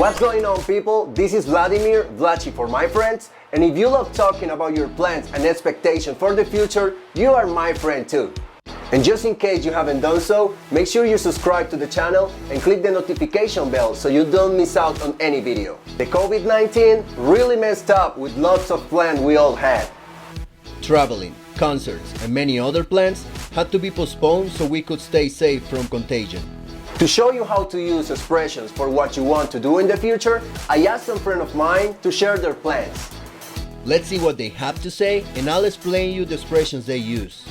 What's going on, people? This is Vladimir, Vlachi for my friends, and if you love talking about your plans and expectations for the future, you are my friend too. And just in case you haven't done so, make sure you subscribe to the channel and click the notification bell so you don't miss out on any video. The COVID-19 really messed up with lots of plans we all had. Traveling, concerts, and many other plans had to be postponed so we could stay safe from contagion. To show you how to use expressions for what you want to do in the future, I asked some friends of mine to share their plans. Let's see what they have to say, and I'll explain you the expressions they use.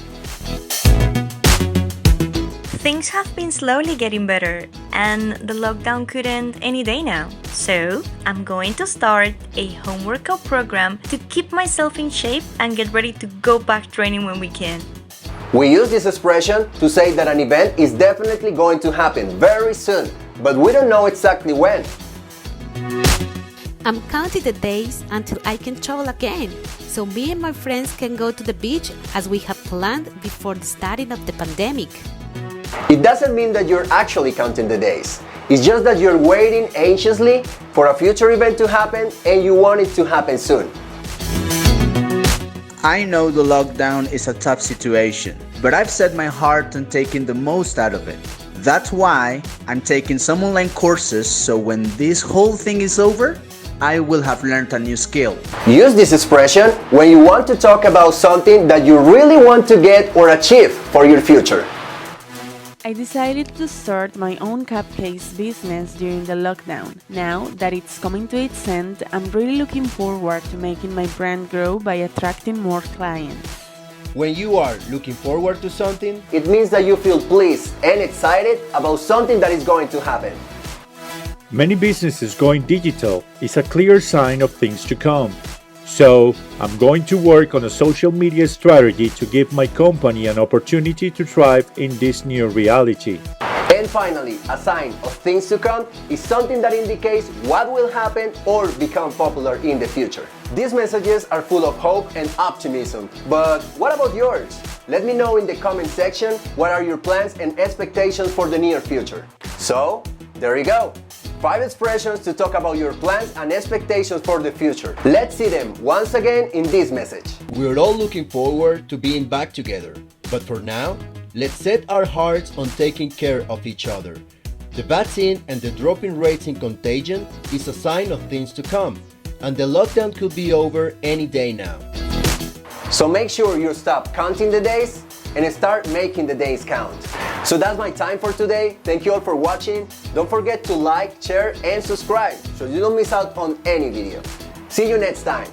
Things have been slowly getting better, and the lockdown could end any day now. So, I'm going to start a home workout program to keep myself in shape and get ready to go back training when we can. We use this expression to say that an event is definitely going to happen very soon, but we don't know exactly when. I'm counting the days until I can travel again, so me and my friends can go to the beach as we have planned before the starting of the pandemic. It doesn't mean that you're actually counting the days. It's just that you're waiting anxiously for a future event to happen and you want it to happen soon. I know the lockdown is a tough situation, but I've set my heart on taking the most out of it. That's why I'm taking some online courses, so when this whole thing is over, I will have learned a new skill. Use this expression when you want to talk about something that you really want to get or achieve for your future. I decided to start my own cupcakes business during the lockdown. Now that it's coming to its end, I'm really looking forward to making my brand grow by attracting more clients. When you are looking forward to something, It means that you feel pleased and excited about something that is going to happen. Many businesses going digital is a clear sign of things to come. So, I'm going to work on a social media strategy to give my company an opportunity to thrive in this new reality. And finally, a sign of things to come is something that indicates what will happen or become popular in the future. These messages are full of hope and optimism, but what about yours? Let me know in the comment section what are your plans and expectations for the near future. So, there you go. 5 expressions to talk about your plans and expectations for the future. Let's see them once again in this message. we're all looking forward to being back together. But for now, let's set our hearts on taking care of each other. The vaccine and the dropping rates in contagion is a sign of things to come, and the lockdown could be over any day now. So make sure you stop counting the days and start making the days count. So that's my time for today. Thank you all for watching. Don't forget to like, share, and subscribe so you don't miss out on any video. See you next time.